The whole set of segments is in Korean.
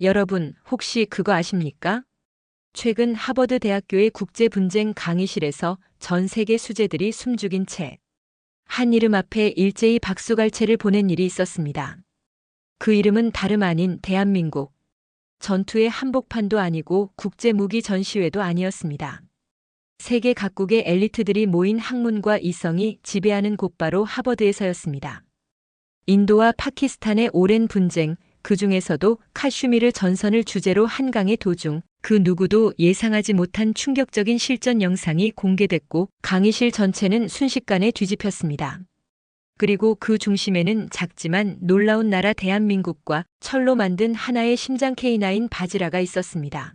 여러분, 혹시 그거 아십니까? 최근 하버드 대학교의 국제분쟁 강의실에서 전 세계 수재들이 숨죽인 채 한 이름 앞에 일제히 박수갈채를 보낸 일이 있었습니다. 그 이름은 다름 아닌 대한민국. 전투의 한복판도 아니고 국제무기 전시회도 아니었습니다. 세계 각국의 엘리트들이 모인 학문과 이성이 지배하는 곧바로 하버드에서였습니다. 인도와 파키스탄의 오랜 분쟁, 그 중에서도 카슈미르 전선을 주제로 한강의 도중, 그 누구도 예상하지 못한 충격적인 실전 영상이 공개됐고 강의실 전체는 순식간에 뒤집혔습니다. 그리고 그 중심에는 작지만 놀라운 나라 대한민국과 철로 만든 하나의 심장 K9 바지라가 있었습니다.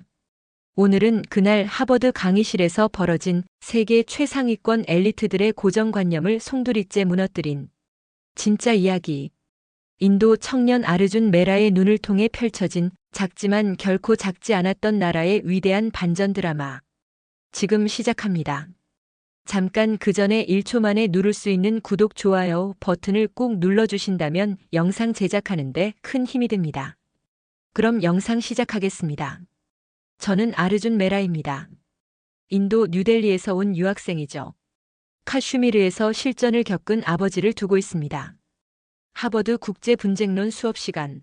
오늘은 그날 하버드 강의실에서 벌어진 세계 최상위권 엘리트들의 고정관념을 송두리째 무너뜨린 진짜 이야기. 인도 청년 아르준 메라의 눈을 통해 펼쳐진 작지만 결코 작지 않았던 나라의 위대한 반전 드라마. 지금 시작합니다. 잠깐 그 전에 1초 만에 누를 수 있는 구독, 좋아요 버튼을 꾹 눌러주신다면 영상 제작하는데 큰 힘이 됩니다. 그럼 영상 시작하겠습니다. 저는 아르준 메라입니다. 인도 뉴델리에서 온 유학생이죠. 카슈미르에서 실전을 겪은 아버지를 두고 있습니다. 하버드 국제분쟁론 수업 시간.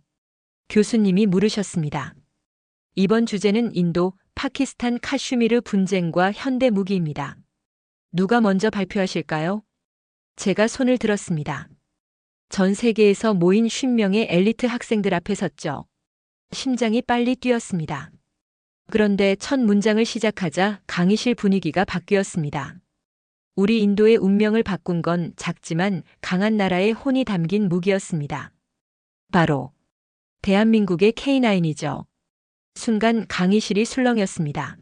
교수님이 물으셨습니다. 이번 주제는 인도, 파키스탄 카슈미르 분쟁과 현대 무기입니다. 누가 먼저 발표하실까요? 제가 손을 들었습니다. 전 세계에서 모인 50명의 엘리트 학생들 앞에 섰죠. 심장이 빨리 뛰었습니다. 그런데 첫 문장을 시작하자 강의실 분위기가 바뀌었습니다. 우리 인도의 운명을 바꾼 건 작지만 강한 나라의 혼이 담긴 무기였습니다. 바로 대한민국의 K9이죠. 순간 강의실이 술렁였습니다.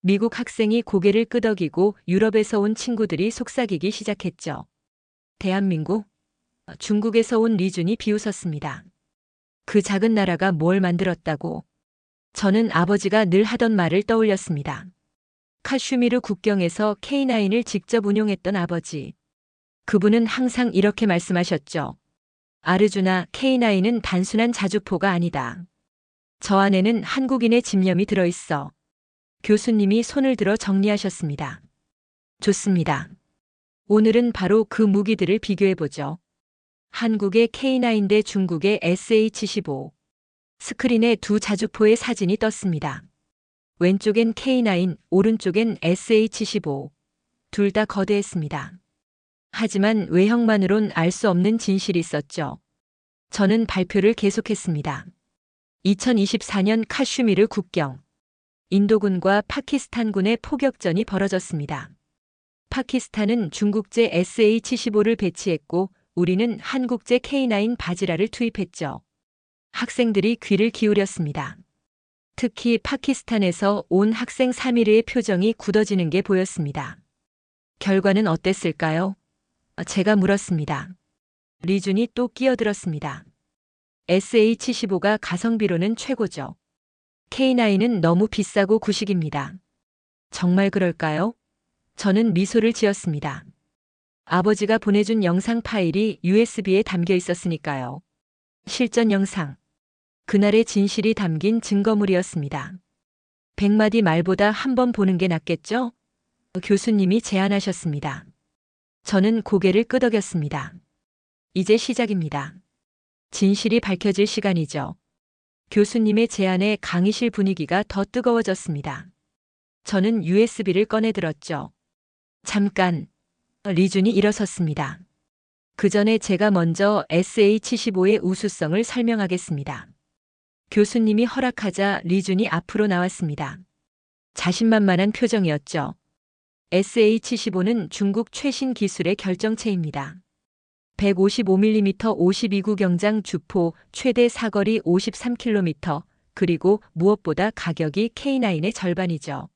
미국 학생이 고개를 끄덕이고 유럽에서 온 친구들이 속삭이기 시작했죠. 대한민국? 중국에서 온 리준이 비웃었습니다. 그 작은 나라가 뭘 만들었다고? 저는 아버지가 늘 하던 말을 떠올렸습니다. 카슈미르 국경에서 K9을 직접 운용했던 아버지. 그분은 항상 이렇게 말씀하셨죠. 아르주나, K9은 단순한 자주포가 아니다. 저 안에는 한국인의 집념이 들어있어. 교수님이 손을 들어 정리하셨습니다. 좋습니다. 오늘은 바로 그 무기들을 비교해보죠. 한국의 K9 대 중국의 SH-15. 스크린에 두 자주포의 사진이 떴습니다. 왼쪽엔 K9, 오른쪽엔 SH-15. 둘 다 거대했습니다. 하지만 외형만으론 알 수 없는 진실이 있었죠. 저는 발표를 계속했습니다. 2024년 카슈미르 국경. 인도군과 파키스탄군의 포격전이 벌어졌습니다. 파키스탄은 중국제 SH-15를 배치했고 우리는 한국제 K9 바지라를 투입했죠. 학생들이 귀를 기울였습니다. 특히 파키스탄에서 온 학생 사미르의 표정이 굳어지는 게 보였습니다. 결과는 어땠을까요? 제가 물었습니다. 리준이 또 끼어들었습니다. SH-15가 가성비로는 최고죠. K9은 너무 비싸고 구식입니다. 정말 그럴까요? 저는 미소를 지었습니다. 아버지가 보내준 영상 파일이 USB에 담겨 있었으니까요. 실전 영상. 그날의 진실이 담긴 증거물이었습니다. 100마디 말보다 한 번 보는 게 낫겠죠? 교수님이 제안하셨습니다. 저는 고개를 끄덕였습니다. 이제 시작입니다. 진실이 밝혀질 시간이죠. 교수님의 제안에 강의실 분위기가 더 뜨거워졌습니다. 저는 USB를 꺼내 들었죠. 잠깐. 리준이 일어섰습니다. 그 전에 제가 먼저 SH-15의 우수성을 설명하겠습니다. 교수님이 허락하자 리준이 앞으로 나왔습니다. 자신만만한 표정이었죠. SH-15는 중국 최신 기술의 결정체입니다. 155mm 52구 경장 주포, 최대 사거리 53km, 그리고 무엇보다 가격이 K9의 절반이죠.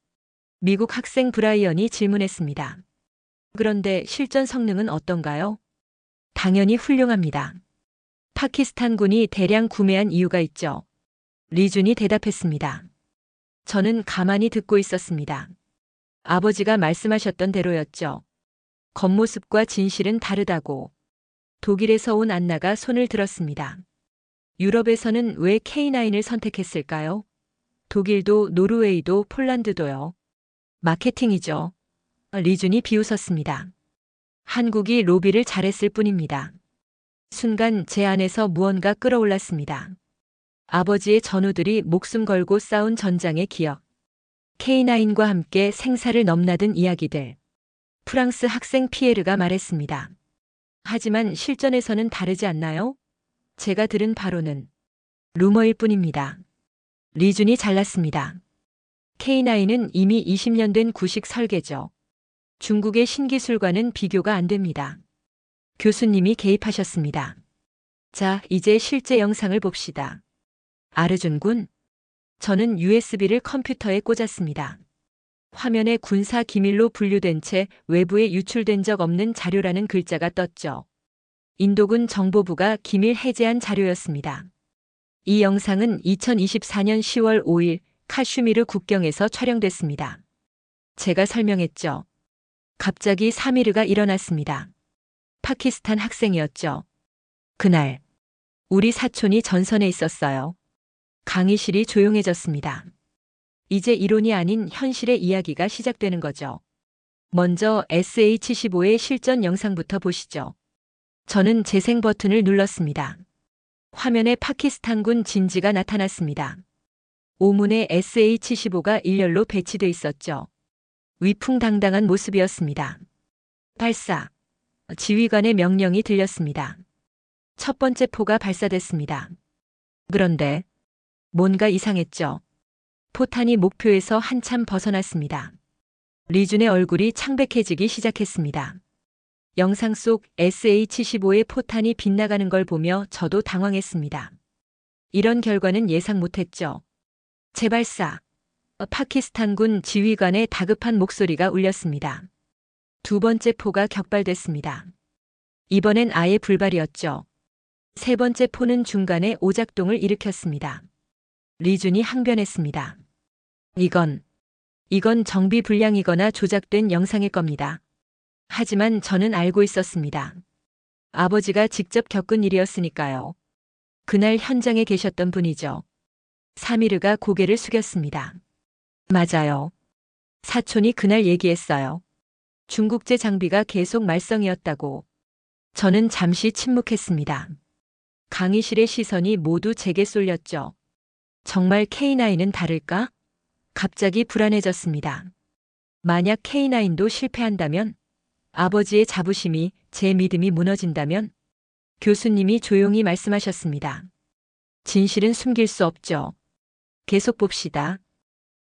미국 학생 브라이언이 질문했습니다. 그런데 실전 성능은 어떤가요? 당연히 훌륭합니다. 파키스탄군이 대량 구매한 이유가 있죠. 리준이 대답했습니다. 저는 가만히 듣고 있었습니다. 아버지가 말씀하셨던 대로였죠. 겉모습과 진실은 다르다고. 독일에서 온 안나가 손을 들었습니다. 유럽에서는 왜 K9을 선택했을까요? 독일도 노르웨이도 폴란드도요. 마케팅이죠. 리준이 비웃었습니다. 한국이 로비를 잘했을 뿐입니다. 순간 제 안에서 무언가 끌어올랐습니다. 아버지의 전우들이 목숨 걸고 싸운 전장의 기억. K9과 함께 생사를 넘나든 이야기들. 프랑스 학생 피에르가 말했습니다. 하지만 실전에서는 다르지 않나요? 제가 들은 바로는 루머일 뿐입니다. 리준이 잘났습니다. K9은 이미 20년 된 구식 설계죠. 중국의 신기술과는 비교가 안 됩니다. 교수님이 개입하셨습니다. 자, 이제 실제 영상을 봅시다. 아르준 군. 저는 USB를 컴퓨터에 꽂았습니다. 화면에 군사 기밀로 분류된 채 외부에 유출된 적 없는 자료라는 글자가 떴죠. 인도군 정보부가 기밀 해제한 자료였습니다. 이 영상은 2024년 10월 5일 카슈미르 국경에서 촬영됐습니다. 제가 설명했죠. 갑자기 사미르가 일어났습니다. 파키스탄 학생이었죠. 그날 우리 사촌이 전선에 있었어요. 강의실이 조용해졌습니다. 이제 이론이 아닌 현실의 이야기가 시작되는 거죠. 먼저 SH-15의 실전 영상부터 보시죠. 저는 재생 버튼을 눌렀습니다. 화면에 파키스탄군 진지가 나타났습니다. 오문에 SH-15가 일렬로 배치돼 있었죠. 위풍당당한 모습이었습니다. 발사. 지휘관의 명령이 들렸습니다. 첫 번째 포가 발사됐습니다. 그런데 뭔가 이상했죠. 포탄이 목표에서 한참 벗어났습니다. 리준의 얼굴이 창백해지기 시작했습니다. 영상 속 SH-15의 포탄이 빗나가는 걸 보며 저도 당황했습니다. 이런 결과는 예상 못했죠. 재발사. 파키스탄군 지휘관의 다급한 목소리가 울렸습니다. 두 번째 포가 격발됐습니다. 이번엔 아예 불발이었죠. 세 번째 포는 중간에 오작동을 일으켰습니다. 리준이 항변했습니다. 이건 정비 불량이거나 조작된 영상일 겁니다. 하지만 저는 알고 있었습니다. 아버지가 직접 겪은 일이었으니까요. 그날 현장에 계셨던 분이죠. 사미르가 고개를 숙였습니다. 맞아요. 사촌이 그날 얘기했어요. 중국제 장비가 계속 말썽이었다고. 저는 잠시 침묵했습니다. 강의실의 시선이 모두 제게 쏠렸죠. 정말 K9은 다를까? 갑자기 불안해졌습니다. 만약 K9도 실패한다면? 아버지의 자부심이, 제 믿음이 무너진다면? 교수님이 조용히 말씀하셨습니다. 진실은 숨길 수 없죠. 계속 봅시다.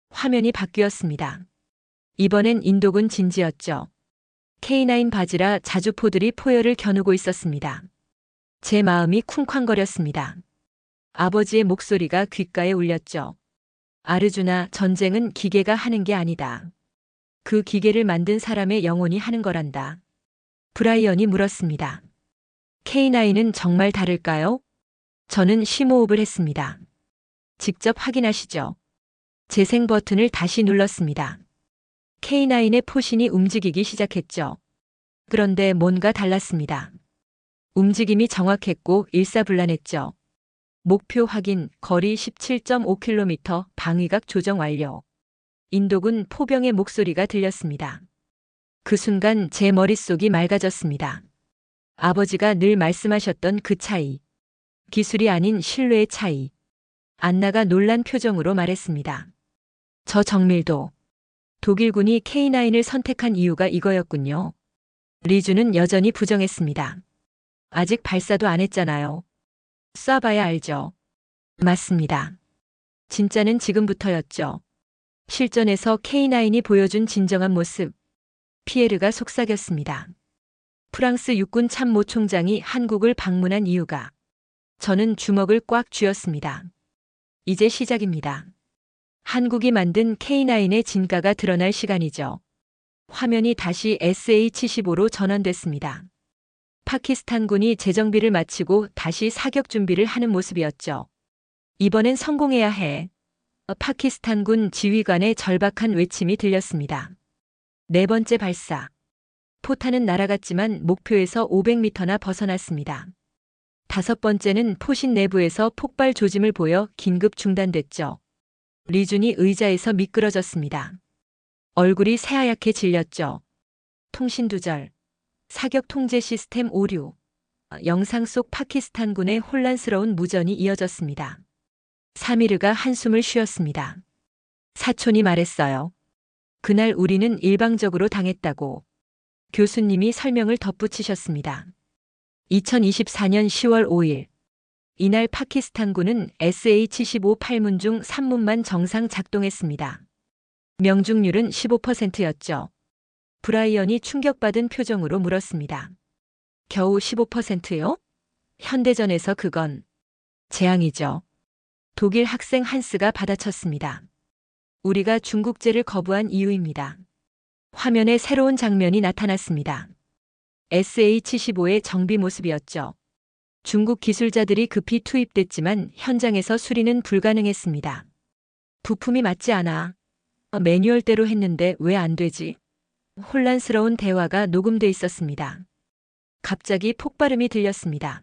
화면이 바뀌었습니다. 이번엔 인도군 진지였죠. K9 바지라 자주포들이 포열을 겨누고 있었습니다. 제 마음이 쿵쾅거렸습니다. 아버지의 목소리가 귓가에 울렸죠. 아르주나, 전쟁은 기계가 하는 게 아니다. 그 기계를 만든 사람의 영혼이 하는 거란다. 브라이언이 물었습니다. K9은 정말 다를까요? 저는 심호흡을 했습니다. 직접 확인하시죠. 재생 버튼을 다시 눌렀습니다. K9의 포신이 움직이기 시작했죠. 그런데 뭔가 달랐습니다. 움직임이 정확했고 일사불란했죠. 목표 확인, 거리 17.5km, 방위각 조정 완료. 인도군 포병의 목소리가 들렸습니다. 그 순간 제 머릿속이 맑아졌습니다. 아버지가 늘 말씀하셨던 그 차이. 기술이 아닌 신뢰의 차이. 안나가 놀란 표정으로 말했습니다. 저 정밀도. 독일군이 K9을 선택한 이유가 이거였군요. 리주는 여전히 부정했습니다. 아직 발사도 안 했잖아요. 쏴봐야 알죠. 맞습니다. 진짜는 지금부터였죠. 실전에서 K9이 보여준 진정한 모습. 피에르가 속삭였습니다. 프랑스 육군 참모 총장이 한국을 방문한 이유가. 저는 주먹을 꽉 쥐었습니다. 이제 시작입니다. 한국이 만든 K9의 진가가 드러날 시간이죠. 화면이 다시 SH-15로 전환됐습니다. 파키스탄군이 재정비를 마치고 다시 사격 준비를 하는 모습이었죠. 이번엔 성공해야 해. 파키스탄군 지휘관의 절박한 외침이 들렸습니다. 네 번째 발사. 포탄은 날아갔지만 목표에서 500m나 벗어났습니다. 5번째는 포신 내부에서 폭발 조짐을 보여 긴급 중단됐죠. 리준이 의자에서 미끄러졌습니다. 얼굴이 새하얗게 질렸죠. 통신 두절, 사격 통제 시스템 오류, 영상 속 파키스탄군의 혼란스러운 무전이 이어졌습니다. 사미르가 한숨을 쉬었습니다. 사촌이 말했어요. 그날 우리는 일방적으로 당했다고. 교수님이 설명을 덧붙이셨습니다. 2024년 10월 5일. 이날 파키스탄군은 SH-15 8문 중 3문만 정상 작동했습니다. 명중률은 15%였죠. 브라이언이 충격받은 표정으로 물었습니다. 겨우 15%요? 현대전에서 그건 재앙이죠. 독일 학생 한스가 받아쳤습니다. 우리가 중국제를 거부한 이유입니다. 화면에 새로운 장면이 나타났습니다. SH-15의 정비 모습이었죠. 중국 기술자들이 급히 투입됐지만 현장에서 수리는 불가능했습니다. 부품이 맞지 않아. 매뉴얼대로 했는데 왜 안 되지? 혼란스러운 대화가 녹음돼 있었습니다. 갑자기 폭발음이 들렸습니다.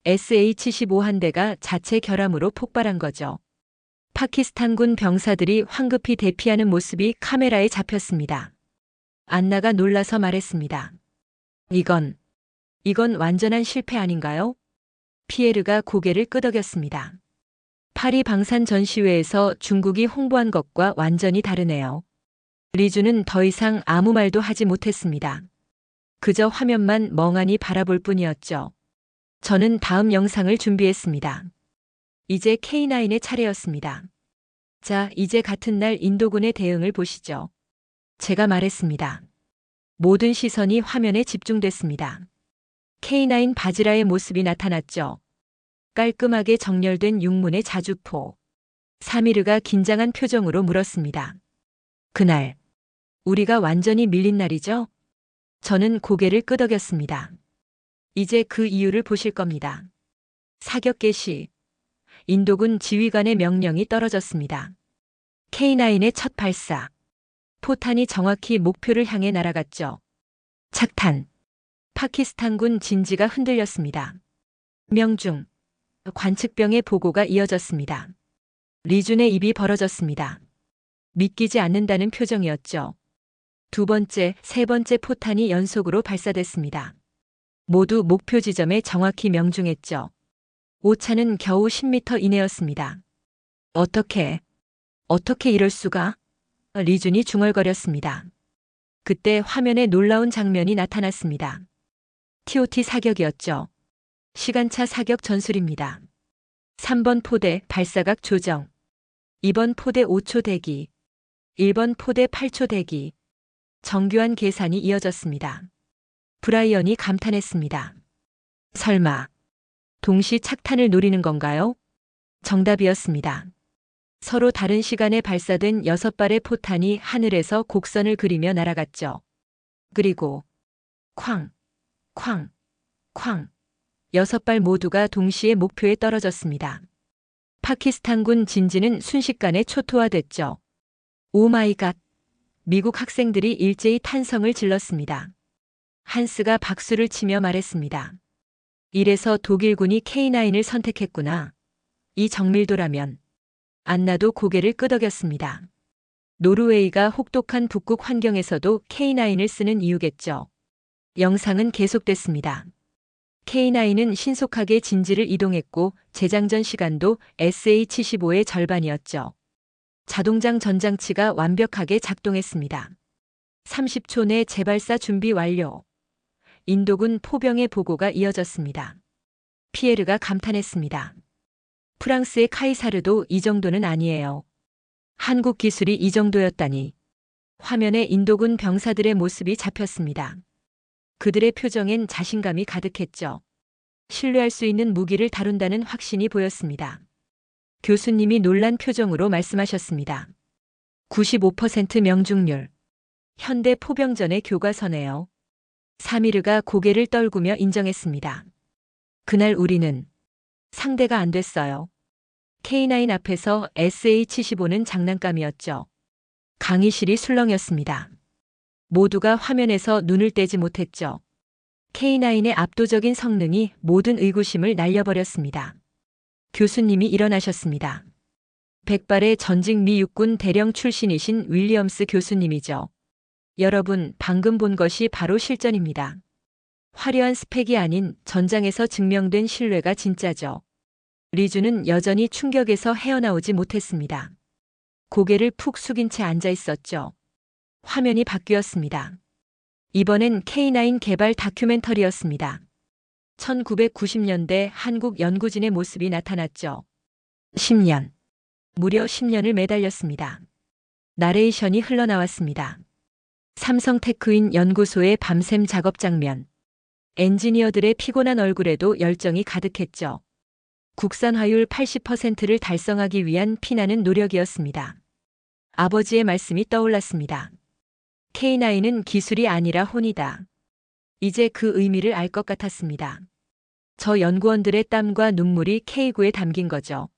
SH-15 한 대가 자체 결함으로 폭발한 거죠. 파키스탄군 병사들이 황급히 대피하는 모습이 카메라에 잡혔습니다. 안나가 놀라서 말했습니다. 이건 완전한 실패 아닌가요? 피에르가 고개를 끄덕였습니다. 파리 방산 전시회에서 중국이 홍보한 것과 완전히 다르네요. 리주는 더 이상 아무 말도 하지 못했습니다. 그저 화면만 멍하니 바라볼 뿐이었죠. 저는 다음 영상을 준비했습니다. 이제 K9의 차례였습니다. 자, 이제 같은 날 인도군의 대응을 보시죠. 제가 말했습니다. 모든 시선이 화면에 집중됐습니다. K9 바지라의 모습이 나타났죠. 깔끔하게 정렬된 육문의 자주포. 사미르가 긴장한 표정으로 물었습니다. 그날, 우리가 완전히 밀린 날이죠? 저는 고개를 끄덕였습니다. 이제 그 이유를 보실 겁니다. 사격 개시. 인도군 지휘관의 명령이 떨어졌습니다. K9의 첫 발사. 포탄이 정확히 목표를 향해 날아갔죠. 착탄. 파키스탄군 진지가 흔들렸습니다. 명중. 관측병의 보고가 이어졌습니다. 리준의 입이 벌어졌습니다. 믿기지 않는다는 표정이었죠. 두 번째, 세 번째 포탄이 연속으로 발사됐습니다. 모두 목표 지점에 정확히 명중했죠. 오차는 겨우 10m 이내였습니다. 어떻게 이럴 수가? 리준이 중얼거렸습니다. 그때 화면에 놀라운 장면이 나타났습니다. TOT 사격이었죠. 시간차 사격 전술입니다. 3번 포대 발사각 조정, 2번 포대 5초 대기, 1번 포대 8초 대기. 정교한 계산이 이어졌습니다. 브라이언이 감탄했습니다. 설마 동시 착탄을 노리는 건가요? 정답이었습니다. 서로 다른 시간에 발사된 6발의 포탄이 하늘에서 곡선을 그리며 날아갔죠. 그리고 쾅, 쾅, 쾅. 6발 모두가 동시에 목표에 떨어졌습니다. 파키스탄군 진지는 순식간에 초토화됐죠. 오 마이 갓. 미국 학생들이 일제히 탄성을 질렀습니다. 한스가 박수를 치며 말했습니다. 이래서 독일군이 K9을 선택했구나. 이 정밀도라면. 안나도 고개를 끄덕였습니다. 노르웨이가 혹독한 북극 환경에서도 K9을 쓰는 이유겠죠. 영상은 계속됐습니다. K9은 신속하게 진지를 이동했고 재장전 시간도 SH-15의 절반이었죠. 자동장 전장치가 완벽하게 작동했습니다. 30초 내 재발사 준비 완료. 인도군 포병의 보고가 이어졌습니다. 피에르가 감탄했습니다. 프랑스의 카이사르도 이 정도는 아니에요. 한국 기술이 이 정도였다니. 화면에 인도군 병사들의 모습이 잡혔습니다. 그들의 표정엔 자신감이 가득했죠. 신뢰할 수 있는 무기를 다룬다는 확신이 보였습니다. 교수님이 놀란 표정으로 말씀하셨습니다. 95% 명중률. 현대 포병전의 교과서네요. 사미르가 고개를 떨구며 인정했습니다. 그날 우리는 상대가 안 됐어요. K9 앞에서 SH-15는 장난감이었죠. 강의실이 술렁였습니다. 모두가 화면에서 눈을 떼지 못했죠. K9의 압도적인 성능이 모든 의구심을 날려버렸습니다. 교수님이 일어나셨습니다. 백발의 전직 미 육군 대령 출신이신 윌리엄스 교수님이죠. 여러분, 방금 본 것이 바로 실전입니다. 화려한 스펙이 아닌 전장에서 증명된 신뢰가 진짜죠. 리주는 여전히 충격에서 헤어나오지 못했습니다. 고개를 푹 숙인 채 앉아 있었죠. 화면이 바뀌었습니다. 이번엔 K9 개발 다큐멘터리였습니다. 1990년대 한국 연구진의 모습이 나타났죠. 10년. 무려 10년을 매달렸습니다. 나레이션이 흘러나왔습니다. 삼성테크인 연구소의 밤샘 작업 장면. 엔지니어들의 피곤한 얼굴에도 열정이 가득했죠. 국산화율 80%를 달성하기 위한 피나는 노력이었습니다. 아버지의 말씀이 떠올랐습니다. K9은 기술이 아니라 혼이다. 이제 그 의미를 알 것 같았습니다. 저 연구원들의 땀과 눈물이 K9에 담긴 거죠.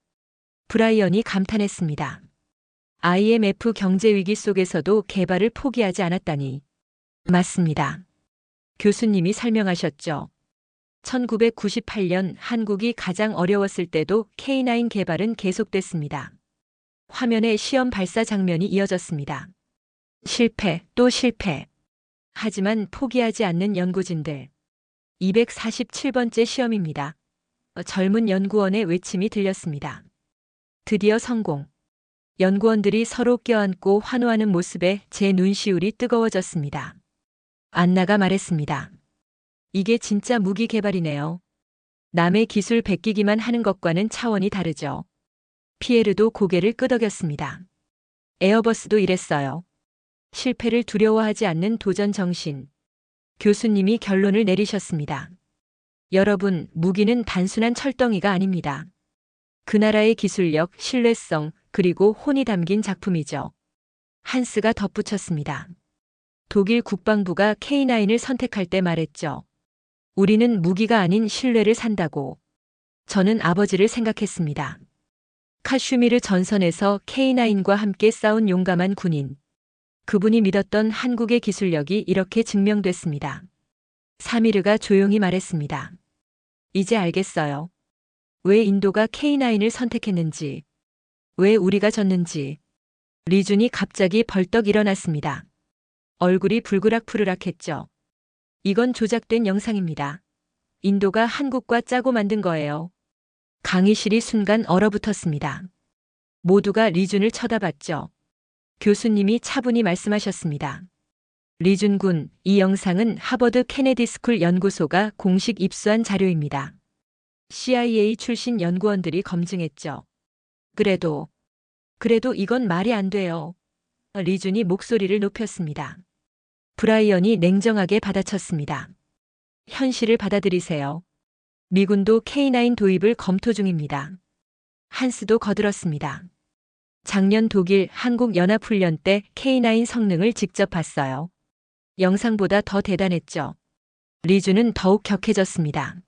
브라이언이 감탄했습니다. IMF 경제위기 속에서도 개발을 포기하지 않았다니. 맞습니다. 교수님이 설명하셨죠. 1998년 한국이 가장 어려웠을 때도 K9 개발은 계속됐습니다. 화면에 시험 발사 장면이 이어졌습니다. 실패, 또 실패. 하지만 포기하지 않는 연구진들. 247번째 시험입니다. 젊은 연구원의 외침이 들렸습니다. 드디어 성공. 연구원들이 서로 껴안고 환호하는 모습에 제 눈시울이 뜨거워졌습니다. 안나가 말했습니다. 이게 진짜 무기 개발이네요. 남의 기술 베끼기만 하는 것과는 차원이 다르죠. 피에르도 고개를 끄덕였습니다. 에어버스도 이랬어요. 실패를 두려워하지 않는 도전 정신. 교수님이 결론을 내리셨습니다. 여러분, 무기는 단순한 철덩이가 아닙니다. 그 나라의 기술력, 신뢰성, 그리고 혼이 담긴 작품이죠. 한스가 덧붙였습니다. 독일 국방부가 K9을 선택할 때 말했죠. 우리는 무기가 아닌 신뢰를 산다고. 저는 아버지를 생각했습니다. 카슈미르 전선에서 K9과 함께 싸운 용감한 군인. 그분이 믿었던 한국의 기술력이 이렇게 증명됐습니다. 사미르가 조용히 말했습니다. 이제 알겠어요. 왜 인도가 K9을 선택했는지, 왜 우리가 졌는지. 리준이 갑자기 벌떡 일어났습니다. 얼굴이 불그락푸르락했죠. 이건 조작된 영상입니다. 인도가 한국과 짜고 만든 거예요. 강의실이 순간 얼어붙었습니다. 모두가 리준을 쳐다봤죠. 교수님이 차분히 말씀하셨습니다. 리준 군, 이 영상은 하버드 케네디 스쿨 연구소가 공식 입수한 자료입니다. CIA 출신 연구원들이 검증했죠. 그래도 이건 말이 안 돼요. 리준이 목소리를 높였습니다. 브라이언이 냉정하게 받아쳤습니다. 현실을 받아들이세요. 미군도 K9 도입을 검토 중입니다. 한스도 거들었습니다. 작년 독일 한국연합훈련 때 K9 성능을 직접 봤어요. 영상보다 더 대단했죠. 리준은 더욱 격해졌습니다.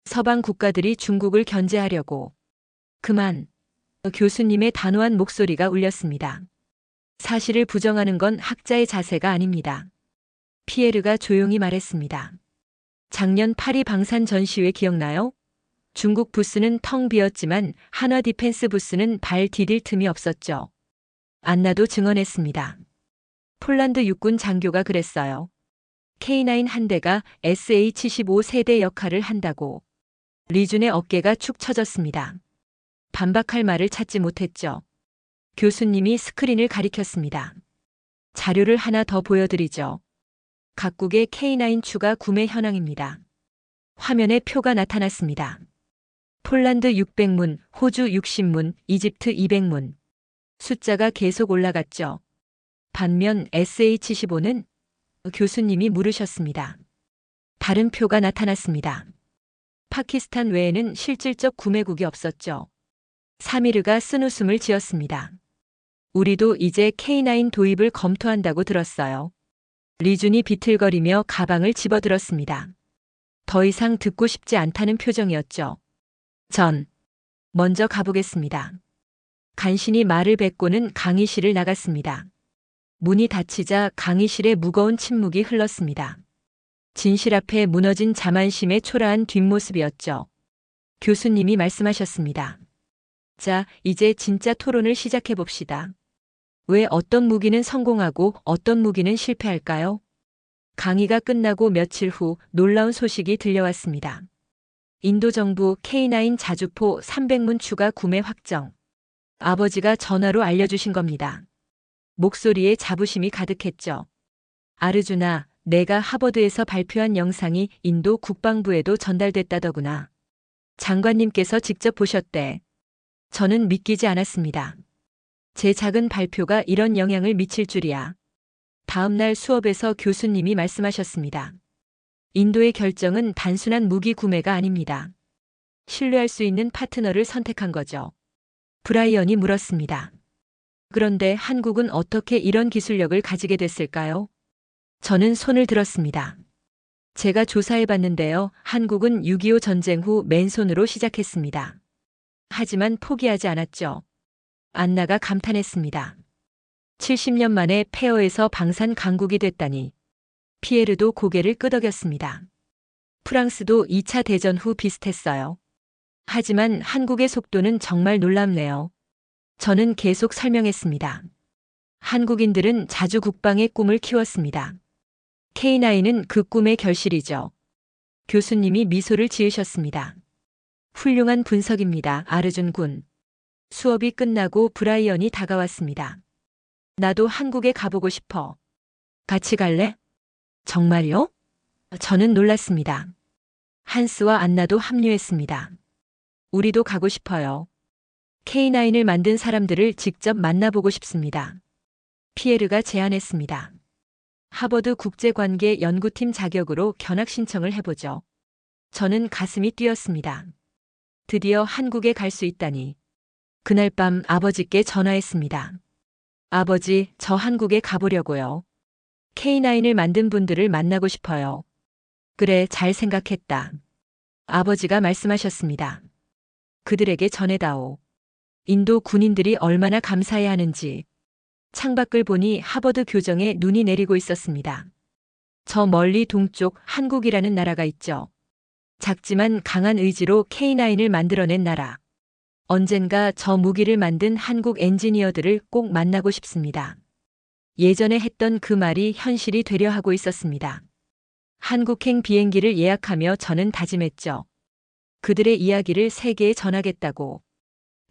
서방 국가들이 중국을 견제하려고. 그만. 교수님의 단호한 목소리가 울렸습니다. 사실을 부정하는 건 학자의 자세가 아닙니다. 피에르가 조용히 말했습니다. 작년 파리 방산 전시회 기억나요? 중국 부스는 텅 비었지만 한화 디펜스 부스는 발 디딜 틈이 없었죠. 안나도 증언했습니다. 폴란드 육군 장교가 그랬어요. K9 한 대가 SH-15 세대 역할을 한다고. 리준의 어깨가 축 처졌습니다. 반박할 말을 찾지 못했죠. 교수님이 스크린을 가리켰습니다. 자료를 하나 더 보여드리죠. 각국의 K9 추가 구매 현황입니다. 화면에 표가 나타났습니다. 폴란드 600문, 호주 60문, 이집트 200문. 숫자가 계속 올라갔죠. 반면 SH-15는 교수님이 물으셨습니다. 다른 표가 나타났습니다. 파키스탄 외에는 실질적 구매국이 없었죠. 사미르가 쓴웃음을 지었습니다. 우리도 이제 K9 도입을 검토한다고 들었어요. 리준이 비틀거리며 가방을 집어들었습니다. 더 이상 듣고 싶지 않다는 표정이었죠. 전 먼저 가보겠습니다. 간신히 말을 뱉고는 강의실을 나갔습니다. 문이 닫히자 강의실에 무거운 침묵이 흘렀습니다. 진실 앞에 무너진 자만심의 초라한 뒷모습이었죠. 교수님이 말씀하셨습니다. 자, 이제 진짜 토론을 시작해 봅시다. 왜 어떤 무기는 성공하고 어떤 무기는 실패할까요? 강의가 끝나고 며칠 후 놀라운 소식이 들려왔습니다. 인도 정부 K9 자주포 300문 추가 구매 확정. 아버지가 전화로 알려주신 겁니다. 목소리에 자부심이 가득했죠. 아르주나, 내가 하버드에서 발표한 영상이 인도 국방부에도 전달됐다더구나. 장관님께서 직접 보셨대. 저는 믿기지 않았습니다. 제 작은 발표가 이런 영향을 미칠 줄이야. 다음 날 수업에서 교수님이 말씀하셨습니다. 인도의 결정은 단순한 무기 구매가 아닙니다. 신뢰할 수 있는 파트너를 선택한 거죠. 브라이언이 물었습니다. 그런데 한국은 어떻게 이런 기술력을 가지게 됐을까요? 저는 손을 들었습니다. 제가 조사해 봤는데요. 한국은 6.25 전쟁 후 맨손으로 시작했습니다. 하지만 포기하지 않았죠. 안나가 감탄했습니다. 70년 만에 폐허에서 방산 강국이 됐다니. 피에르도 고개를 끄덕였습니다. 프랑스도 2차 대전 후 비슷했어요. 하지만 한국의 속도는 정말 놀랍네요. 저는 계속 설명했습니다. 한국인들은 자주 국방의 꿈을 키웠습니다. K9은 그 꿈의 결실이죠. 교수님이 미소를 지으셨습니다. 훌륭한 분석입니다, 아르준 군. 수업이 끝나고 브라이언이 다가왔습니다. 나도 한국에 가보고 싶어. 같이 갈래? 정말요? 저는 놀랐습니다. 한스와 안나도 합류했습니다. 우리도 가고 싶어요. K9을 만든 사람들을 직접 만나보고 싶습니다. 피에르가 제안했습니다. 하버드 국제관계 연구팀 자격으로 견학 신청을 해보죠. 저는 가슴이 뛰었습니다. 드디어 한국에 갈 수 있다니. 그날 밤 아버지께 전화했습니다. 아버지, 저 한국에 가보려고요. K9을 만든 분들을 만나고 싶어요. 그래, 잘 생각했다. 아버지가 말씀하셨습니다. 그들에게 전해다오. 인도 군인들이 얼마나 창밖을 하는지. 창밖을 보니 하버드 교정에 눈이 내리고 있었습니다. 저 멀리 동쪽 한국이라는 나라가 있죠. 작지만 강한 의지로 K9을 만들어낸 나라. 언젠가 저 무기를 만든 한국 엔지니어들을 꼭 만나고 싶습니다. 예전에 했던 그 말이 현실이 되려 하고 있었습니다. 한국행 비행기를 예약하며 저는 다짐했죠. 그들의 이야기를 세계에 전하겠다고.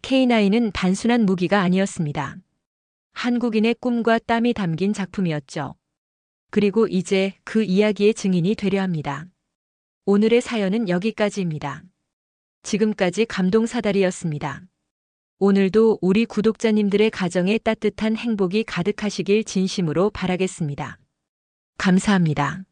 K9은 단순한 무기가 아니었습니다. 한국인의 꿈과 땀이 담긴 작품이었죠. 그리고 이제 그 이야기의 증인이 되려 합니다. 오늘의 사연은 여기까지입니다. 지금까지 감동사다리였습니다. 오늘도 우리 구독자님들의 가정에 따뜻한 행복이 가득하시길 진심으로 바라겠습니다. 감사합니다.